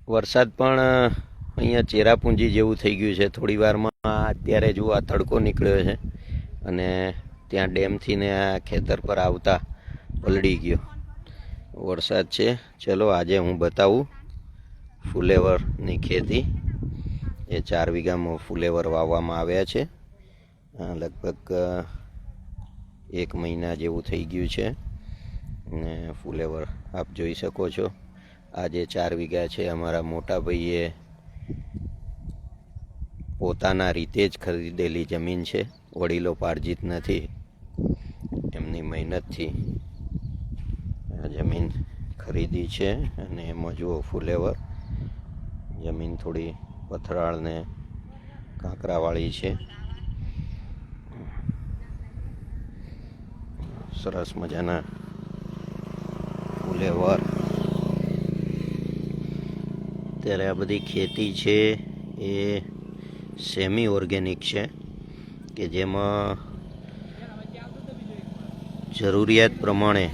વરસાદ પણ અહીંયા ચેરાપુંજી જેવું થઈ ગયું છે. થોડી વારમાં અત્યારે જુઓ આ તડકો નીકળ્યો છે અને ત્યાં ડેમથી ને આ ખેતર પર આવતા પલળી ગયો વરસાદ છે. ચલો આજે હું બતાવું ફુલેવરની ખેતી. એ 4 વીઘામાં ફુલેવર વાવવામાં આવ્યા છે. લગભગ 1 મહિના જેવું થઈ ગયું છે અને ફુલેવર આપ જોઈ શકો છો. આ જે 4 વીઘા છે અમારા મોટા ભાઈએ પોતાના રીતે જ ખરીદેલી જમીન છે. વડીલો પાર્જિત નથી, એમની મહેનતથી આ જમીન ખરીદી છે. અને એમાં જુઓ ફુલેવર. જમીન થોડી પથરાળ ને કાંકરાવાળી છે. સરસ મજાના ફુલેવર. અત્યારે આ બધી ખેતી છે એ સેમી ઓર્ગેનિક છે કે જેમાં જરૂરિયાત પ્રમાણે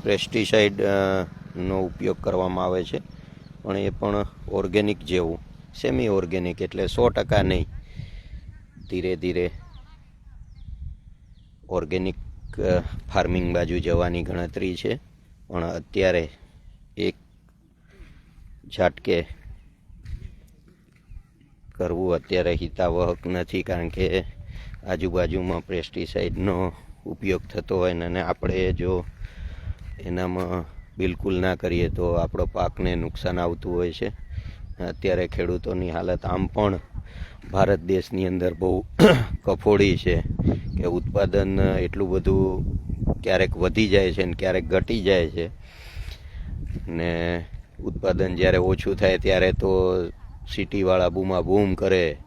પેસ્ટિસાઇડનો ઉપયોગ કરવામાં આવે છે, પણ એ પણ ઓર્ગેનિક જેવું. સેમી ઓર્ગેનિક એટલે 100% નહીં, ધીરે ધીરે ઓર્ગેનિક ફાર્મિંગ બાજુ જવાની ગણતરી છે. પણ અત્યારે એક ઝાટકે કરવું અત્યારે હિતાવહક નથી, કારણ કે આજુબાજુમાં પેસ્ટિસાઇડનો ઉપયોગ થતો હોય ને અને આપણે જો એનામાં બિલકુલ ના કરીએ તો આપણો પાકને નુકસાન આવતું હોય છે. અત્યારે ખેડૂતોની હાલત આમ પણ ભારત દેશની અંદર બહુ કફોડી છે કે ઉત્પાદન એટલું બધું ક્યારેક વધી જાય છે ને ક્યારેક ઘટી જાય છે. ને ઉત્પાદન જ્યારે ઓછું થાય ત્યારે તો સિટીવાળા બૂમાબૂમ કરે,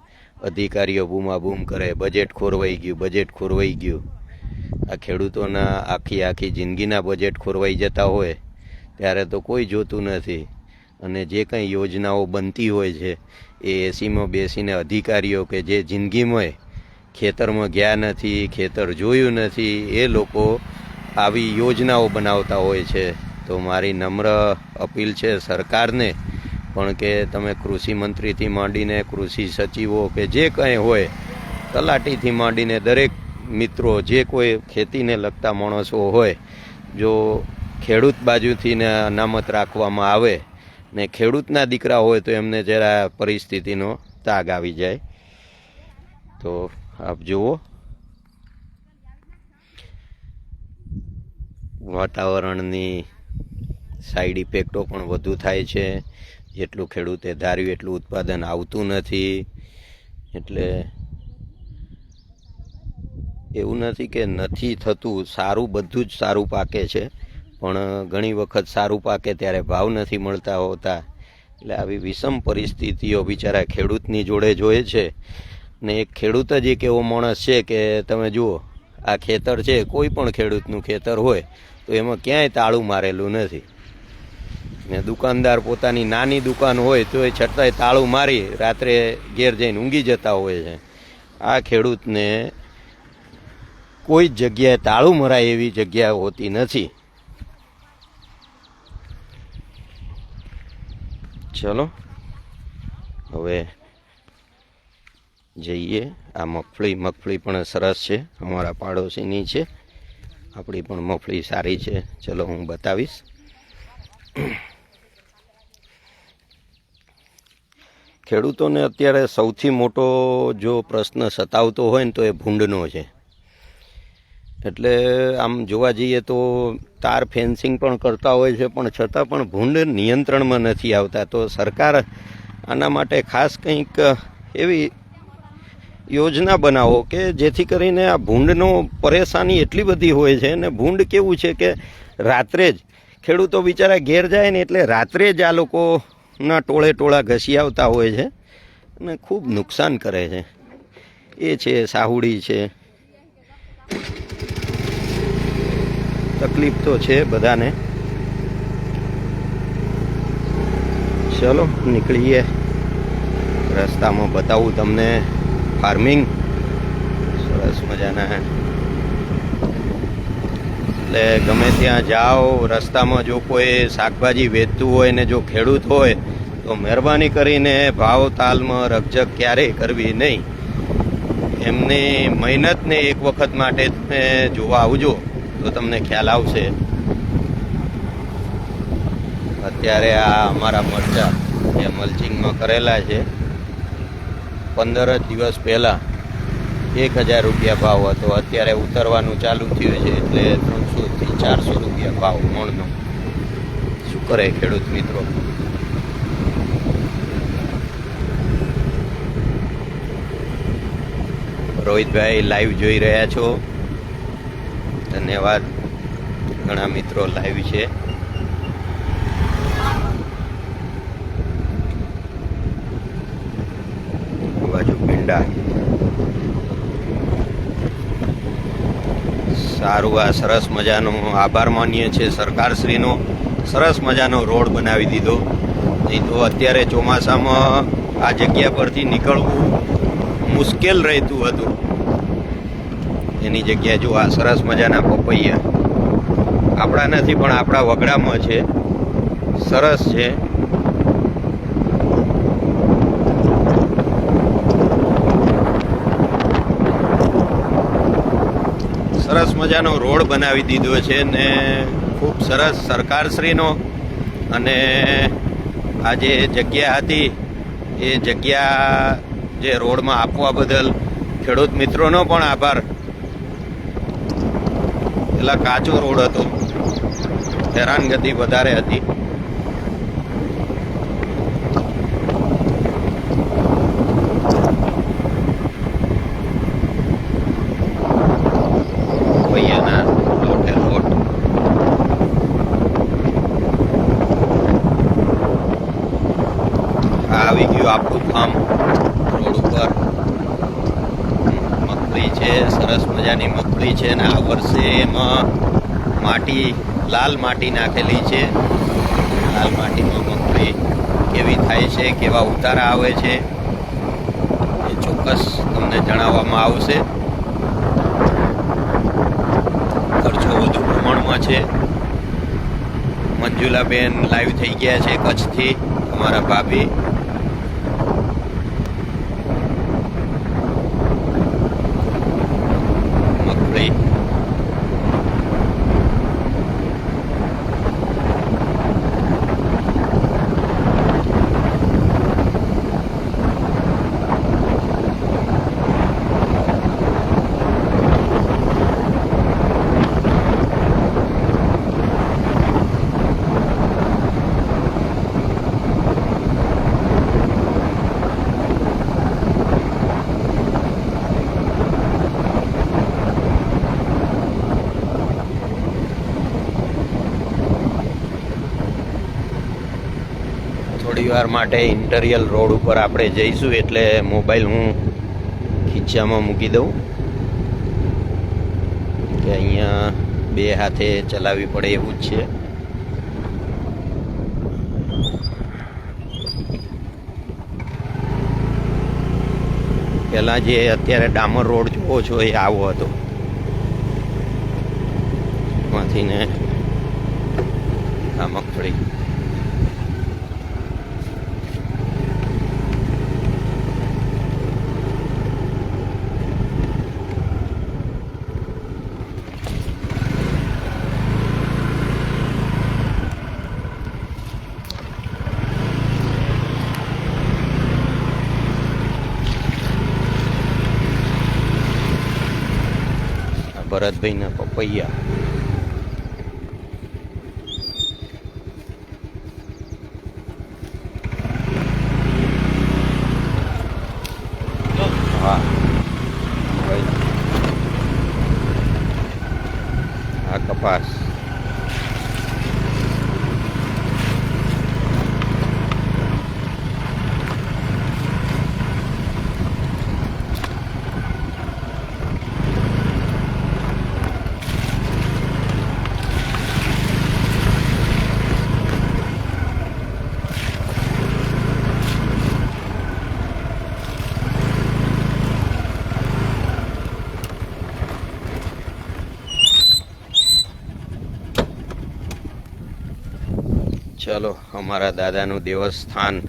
અધિકારીઓ બૂમાબૂમ કરે, બજેટ ખોરવાઈ ગયું, બજેટ ખોરવાઈ ગયું. આ ખેડૂતોના આખી જિંદગીના બજેટ ખોરવાઈ જતા હોય ત્યારે તો કોઈ જોતું નથી. અને જે કંઈ યોજનાઓ બનતી હોય છે એ એસીમાં બેસીને અધિકારીઓ કે જે જિંદગીમાં ખેતરમાં ગયા નથી, ખેતર જોયું નથી, એ લોકો આવી યોજનાઓ બનાવતા હોય છે. તો મારી નમ્ર અપીલ છે સરકારને પણ કે તમે કૃષિ મંત્રીથી માંડીને કૃષિ સચિવો કે જે કંઈ હોય, તલાટીથી માંડીને દરેક મિત્રો, જે કોઈ ખેતીને લગતા માણસો હોય, જો ખેડૂત બાજુથી ને અનામત રાખવામાં આવે ને ખેડૂતના દીકરા હોય તો એમને જરા પરિસ્થિતિનો તાગ આવી જાય. તો આપ જુઓ વાતાવરણની સાઈડ ઇફેક્ટો પણ વધુ થાય છે. જેટલું ખેડૂતે ધાર્યું એટલું ઉત્પાદન આવતું નથી. એટલે એવું નથી કે નથી થતું, સારું બધું જ સારું પાકે છે, પણ ઘણી વખત સારું પાકે ત્યારે ભાવ નથી મળતા હોતા. એટલે આવી વિષમ પરિસ્થિતિઓ બિચારા ખેડૂતની જોડે જોઈએ છે. ને એક ખેડૂત જ એક એવો માણસ છે કે તમે જુઓ આ ખેતર છે, કોઈ પણ ખેડૂતનું ખેતર હોય તો એમાં ક્યાંય તાળું મારેલું નથી. ને દુકાનદાર પોતાની નાની દુકાન હોય તો એ છતાંય તાળું મારી રાત્રે ઘેર જઈને ઊંઘી જતા હોય છે. આ ખેડૂતને કોઈ જગ્યાએ તાળું મરાય એવી જગ્યા હોતી નથી. ચલો હવે જઈએ. આ મગફળી પણ સરસ છે, અમારા પાડોશીની છે. આપણી પણ મગફળી સારી છે. ચલો હું બતાવીશ. ખેડૂતોને અત્યારે સૌથી મોટો જો પ્રશ્ન સતાવતો હોય ને તો એ ભૂંડનો છે. એટલે આમ જોવા જઈએ તો તાર ફેન્સિંગ પણ કરતા હોય છે, પણ છતાં પણ ભૂંડ નિયંત્રણમાં નથી આવતા. તો સરકાર આના માટે ખાસ કંઈક એવી યોજના બનાવો કે જેથી કરીને આ ભૂંડનો પરેશાની એટલી બધી હોય છે. ને ભૂંડ કેવું છે કે રાત્રે જ ખેડૂતો બિચારા ઘેર જાય ને એટલે રાત્રે જ આ લોકોના ટોળા ઘસી આવતા હોય છે અને ખૂબ નુકસાન કરે છે. એ છે સાહુડી છે. તકલીફ તો છે બધાને. ચલો નીકળીએ. રસ્તામાં બતાવું તમને ફાર્મિંગ. સરસ મજાના એટલે ગમે ત્યાં જાઓ, રસ્તામાં જો કોઈ શાકભાજી વેચતું હોય ને જો ખેડૂત હોય તો મહેરબાની કરીને ભાવ તાલમાં રકઝક ક્યારેય કરવી નહીં. એમની મહેનતને એક વખત માટે તમે જોવા આવજો તો તમને ખ્યાલ આવશે. અત્યારે આ અમારા મરચાં જે મલ્ચિંગમાં કરેલા છે, 15 જ દિવસ પહેલાં 1000 રૂપિયા ભાવ હતો. અત્યારે ઉતરવાનું ચાલુ થયું છે એટલે 300 થી 400 રૂપિયા ભાવ મણનો. શું કરે ખેડૂત મિત્રો? રોહિતભાઈ લાઈવ જોઈ રહ્યા છો, ધન્યવાદ. ઘણા મિત્રો લાઈવ છે. બાજુ ભીંડા. સારું, આ સરસ મજાનો આભાર માનીએ છીએ સરકારશ્રીનો. સરસ મજાનો રોડ બનાવી દીધો. નહીં તો અત્યારે ચોમાસામાં આ જગ્યા પરથી નીકળવું મુશ્કેલ રહેતું હતું. એની જગ્યાએ જો આ સરસ મજાના પપૈયા આપણા નથી પણ આપણા વગડામાં છે, સરસ છે. સરસ મજાનો રોડ બનાવી દીધો છે ને ખૂબ સરસ સરકારશ્રીનો. અને આ જે જગ્યા હતી એ જગ્યા જે રોડમાં આપવા બદલ ખેડૂત મિત્રોનો પણ આભાર. પેલા કાચો રોડ હતો, હેરાનગતિ વધારે હતી. પૈયાના લોટે લોટ. આવી ગયું આપણું ફાર્મ રોડ ઉપર. મગફળી છે, સરસ મજાની મગફળી છે ને આ વર્ષે એમાં માટી, લાલ માટી નાખેલી છે. લાલ માટીમાં મગફળી કેવી થાય છે, કેવા ઉતારા આવે છે એ ચોક્કસ તમને જણાવવામાં આવશે. ખર્ચો વધુ પ્રમાણમાં છે. મંજુલાબેન લાઈવ થઈ ગયા છે કચ્છથી, અમારા ભાભી. મગફળી થોડી વાર માટે ઇન્ટિરિયર રોડ ઉપર આપણે જઈશું એટલે મોબાઈલ હું ખીચામાં મૂકી દઉં કે અહીંયા બે હાથે ચલાવવી પડે એવું જ છે. પહેલાં જે અત્યારે ડામર રોડ જોવો છો એ આવો હતો. માંથી ને આ મગફળી. ભરતભાઈના પપૈયા. હા, આ કપાસ. ચાલો, અમારા દાદાનું દેવસ્થાન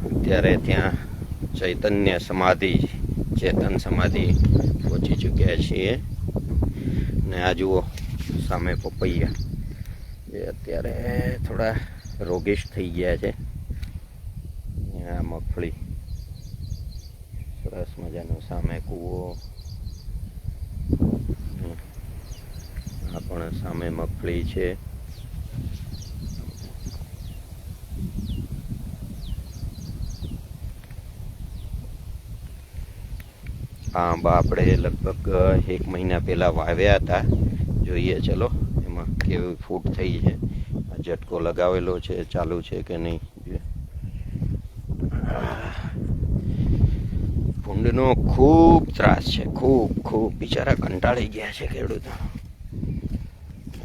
અત્યારે ત્યાં ચૈતન્ય સમાધિ, ચેતન સમાધિ પહોંચી ચૂક્યા છીએ. ને આ જુઓ સામે પપૈયા, જે અત્યારે થોડા રોગીશ થઈ ગયા છે. આ મગફળી સરસ મજાનો, સામે કૂવો, આ પણ સામે મગફળી છે. આ આંબા આપણે લગભગ 1 મહિના પહેલાં વાવ્યા હતા. જોઈએ ચલો એમાં કેવી ફૂટ થઈ છે. આ ઝટકો લગાવેલો છે, ચાલુ છે કે નહીં. ભૂંડનો ખૂબ ત્રાસ છે, ખૂબ બિચારા કંટાળી ગયા છે ખેડૂતો.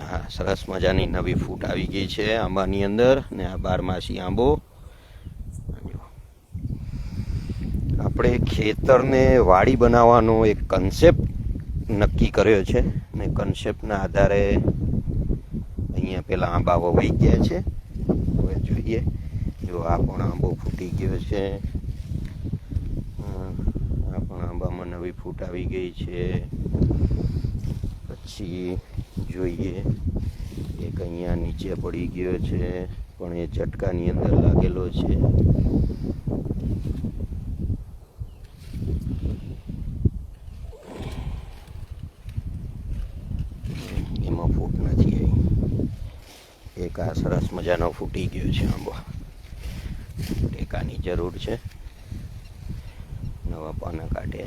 હા, સરસ મજાની નવી ફૂટ આવી ગઈ છે આંબાની અંદર. ને આ 12માસી આંબો. આપણે ખેતરને વાડી બનાવવાનો એક કન્સેપ્ટ નક્કી કર્યો છે ને કન્સેપ્ટના આધારે અહીંયા પેલા આંબા વવાઈ ગયા છે. હવે જોઈએ, જો આ પણ આંબો ફૂટી ગયો છે. આ પણ આંબામાં નવી ફૂટ આવી ગઈ છે. પછી જોઈએ, એક અહીંયા નીચે પડી ગયો છે, પણ એ ઝટકાની અંદર લાગેલો છે. એમાં ફૂટ નથી આવી. એક આ સરસ મજાનો ફૂટી ગયો છે આંબો. ટેકાની જરૂર છે, નવા પાના કાઢે.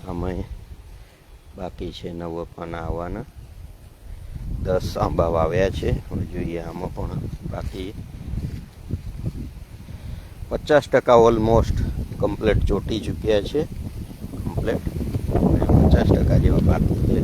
આમાં બાકી છે નવા પાના આવવાના. 10 આંબા વાવ્યા છે. હવે જોઈએ, આમાં પણ બાકી 50% ઓલમોસ્ટ કમ્પ્લેટ ચોટી ચૂક્યા છે. કમ્પ્લેટ 50% જેવા બાકી છે.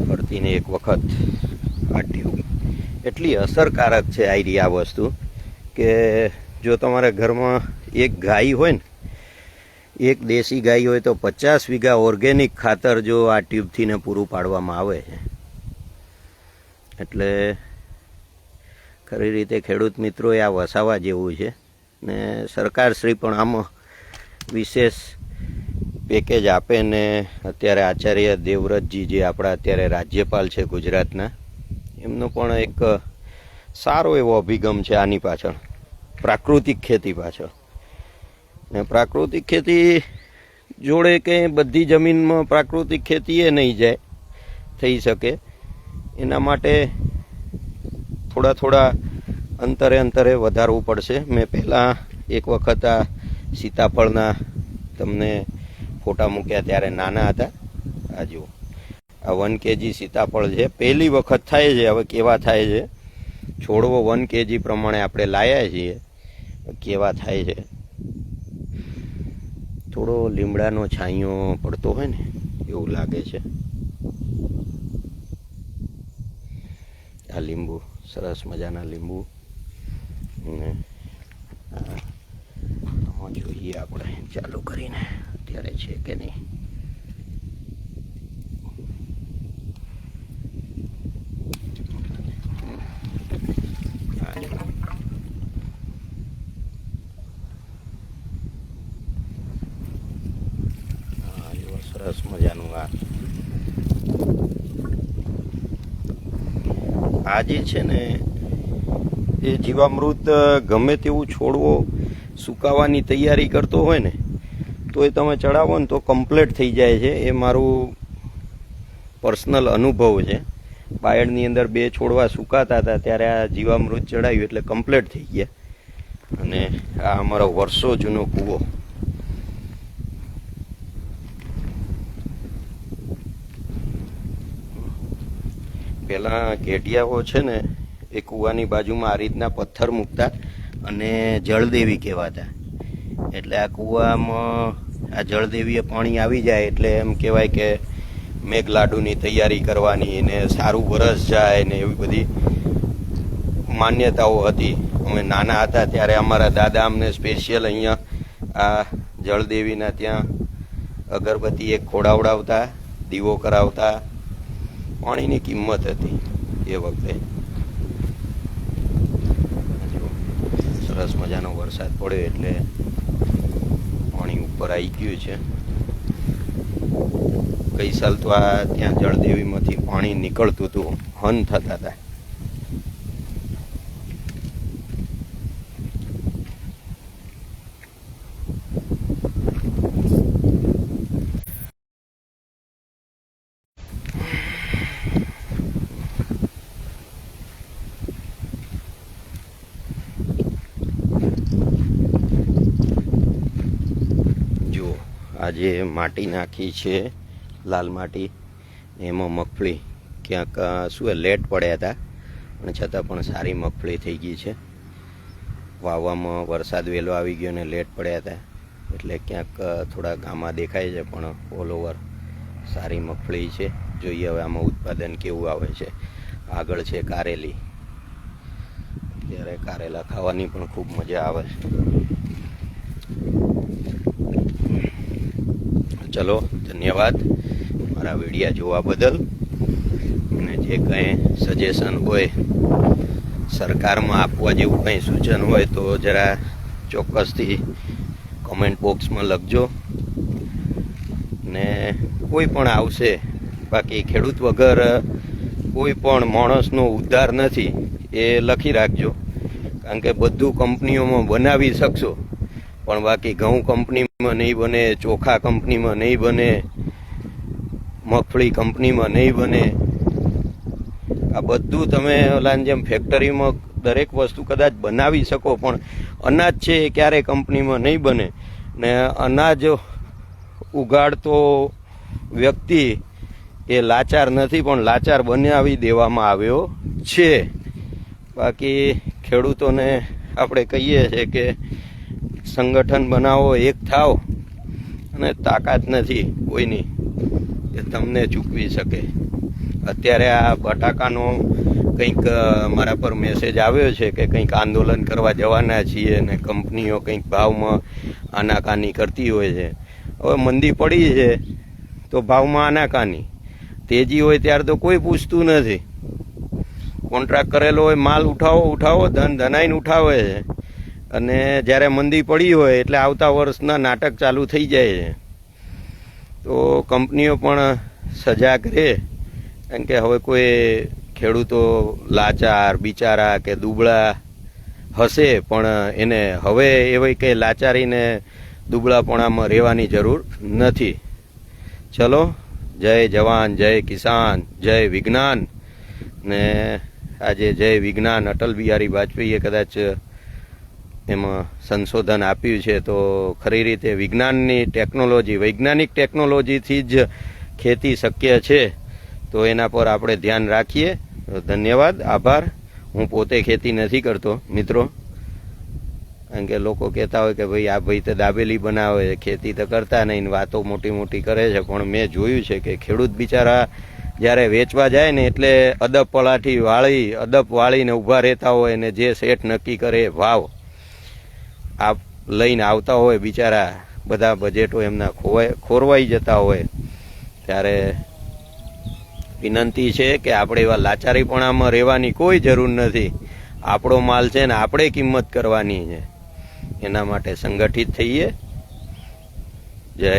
ફરતીને એક વખત આ ટ્યુબ એટલી અસરકારક છે આ વસ્તુ કે જો તમારા ઘરમાં એક ગાય હોય ને, એક દેશી ગાય હોય તો 50 વીઘા ઓર્ગેનિક ખાતર જો આ ટ્યુબથી ને પૂરું પાડવામાં આવે છે. એટલે ખરી રીતે ખેડૂત મિત્રોએ આ વસાવા જેવું છે. ને સરકારશ્રી પણ આમાં વિશેષ પેકેજ આપે. ને અત્યારે આચાર્ય દેવવ્રતજી, જે આપણા અત્યારે રાજ્યપાલ છે ગુજરાતના, એમનો પણ એક સારો એવો અભિગમ છે આની પાછળ, પ્રાકૃતિક ખેતી પાછળ. ને પ્રાકૃતિક ખેતી જોડે કંઈ બધી જમીનમાં પ્રાકૃતિક ખેતી એ નહીં જાય થઈ શકે. એના માટે થોડા અંતરે વધારવું પડશે. મેં પહેલાં એક વખત આ સીતાફળના તમને ફોટા મૂક્યા, ત્યારે નાના હતા. આ જુઓ, આ 1 kg સીતાફળ છે. પહેલી વખત થાય છે. હવે કેવા થાય છે, છોડવો 1 kg પ્રમાણે આપણે લાવ્યા છીએ, કેવા થાય છે. થોડો લીમડાનો છાંયો પડતો હોય ને એવું લાગે છે. આ લીંબુ, સરસ મજાના લીંબુ. જોઈએ આપણે ચાલુ કરીને અત્યારે છે કે નહીં. સરસ મજાનું આ જે છે ને, એ જીવામૃત ગમે તેવું છોડવો સુકાવાની તૈયારી કરતો હોય ને, તો એ તમે ચડાવો ને તો કમ્પ્લીટ થઈ જાય છે. એ મારું પર્સનલ અનુભવ છે. બાયડની અંદર 2 છોડવા સુકાતા હતા, ત્યારે આ જીવામૃત ચડાવ્યું એટલે કમ્પ્લીટ થઈ ગયા. અને આ અમારો વર્ષો જૂનો કૂવો. પહેલાં ઘેટિયાઓ છે ને, એ કૂવાની બાજુમાં આ રીતના પથ્થર મૂકતા અને જળદેવી કહેવાતા. એટલે આ કૂવામાં આ જળદેવીએ પાણી આવી જાય એટલે એમ કહેવાય કે મેઘલાડુની તૈયારી કરવાની ને સારું વરસ જાય ને એવી બધી માન્યતાઓ હતી. અમે નાના હતા ત્યારે અમારા દાદા અમને સ્પેશિયલ અહીંયા આ જળદેવીના ત્યાં અગરબત્તી એક ખોડાવડાવતા, દીવો કરાવતા. પાણીની કિંમત હતી એ વખતે. સરસ મજાનો વરસાદ પડ્યો એટલે પાણી ઉપર આવી ગયું છે. ગઈ સાલ તો આ ત્યાં જળદેવીમાંથી પાણી નીકળતું હતું, હન થતા હતા. આજે માટી નાખી છે, લાલ માટી, એમાં મગફળી ક્યાંક શું લેટ પડ્યા હતા પણ છતાં પણ સારી મગફળી થઈ ગઈ છે. વાવવામાં વરસાદ વહેલો આવી ગયો ને લેટ પડ્યા હતા એટલે ક્યાંક થોડા ગામમાં દેખાય છે પણ ઓલ ઓવર સારી મગફળી છે. જોઈએ હવે આમાં ઉત્પાદન કેવું આવે છે. આગળ છે કારેલી, ત્યારે કારેલા ખાવાની પણ ખૂબ મજા આવે છે. ચલો, ધન્યવાદ મારા વિડીયા જોવા બદલ. અને જે કંઈ સજેશન હોય, સરકારમાં આપવા જેવું કંઈ સૂચન હોય તો જરા ચોક્કસથી કોમેન્ટ બોક્સમાં લખજો. ને કોઈ પણ આવશે, બાકી ખેડૂત વગર કોઈ પણ માણસનો ઉદ્ધાર નથી એ લખી રાખજો. કારણ કે બધું કંપનીઓમાં બનાવી શકશો પણ બાકી ઘઉં કંપનીમાં નહીં બને, ચોખા કંપનીમાં નહીં બને, મગફળી કંપનીમાં નહીં બને. આ બધું તમે ઓલાની જેમ ફેક્ટરીમાં દરેક વસ્તુ કદાચ બનાવી શકો પણ અનાજ છે એ ક્યારે કંપનીમાં નહીં બને. ને અનાજ ઉગાડતો વ્યક્તિ એ લાચાર નથી પણ લાચાર બનાવી દેવામાં આવ્યો છે. બાકી ખેડૂતોને આપણે કહીએ છીએ કે સંગઠન બનાવો, એક થાવ, અને તાકાત નથી કોઈની કે તમને ચૂકવી શકે. અત્યારે આ બટાકાનો કંઈક મારા પર મેસેજ આવ્યો છે કે કંઈક આંદોલન કરવા જવાના છીએ ને કંપનીઓ કંઈક ભાવમાં આનાકાની કરતી હોય છે. હવે મંદી પડી છે તો ભાવમાં આનાકાની, તેજી હોય ત્યારે તો કોઈ પૂછતું નથી. કોન્ટ્રાક્ટ કરેલો હોય, માલ ઉઠાવો, ધન ધનાઈને ઉઠાવે છે. અને જ્યારે મંદી પડી હોય એટલે આવતા વર્ષના નાટક ચાલુ થઈ જાય છે. તો કંપનીઓ પણ સજાગ રહે. કારણ કે હવે કોઈ ખેડૂતો લાચાર બિચારા કે દુબળા હશે પણ એને હવે એવી કંઈ લાચારીને દુબળાપણામાં રહેવાની જરૂર નથી. ચલો, જય જવાન, જય કિસાન, જય વિજ્ઞાન. ને આજે જય વિજ્ઞાન અટલ બિહારી વાજપેયીએ કદાચ એમાં સંશોધન આપ્યું છે. તો ખરી રીતે વિજ્ઞાનની ટેકનોલોજી, વૈજ્ઞાનિક ટેકનોલોજીથી જ ખેતી શક્ય છે. તો એના પર આપણે ધ્યાન રાખીએ. ધન્યવાદ, આભાર. હું પોતે ખેતી નથી કરતો મિત્રો, કારણ કે લોકો કહેતા હોય કે ભાઈ આ ભાઈ તો દાબેલી બનાવે, ખેતી તો કરતા નહીં, વાતો મોટી મોટી કરે છે. પણ મેં જોયું છે કે ખેડૂત બિચારા જ્યારે વેચવા જાય ને એટલે અદબ પલાઠી વાળીને ઊભા રહેતા હોય ને જે શેઠ નક્કી કરે ભાવ આપ લઈને આવતા હોય, બિચારા બધા બજેટો એમના ખોરવાઈ જતા હોય. ત્યારે વિનંતી છે કે આપણે એવા લાચારીપણામાં રહેવાની કોઈ જરૂર નથી. આપણો માલ છે ને આપણે કિંમત કરવાની છે. એના માટે સંગઠિત થઈએ. જય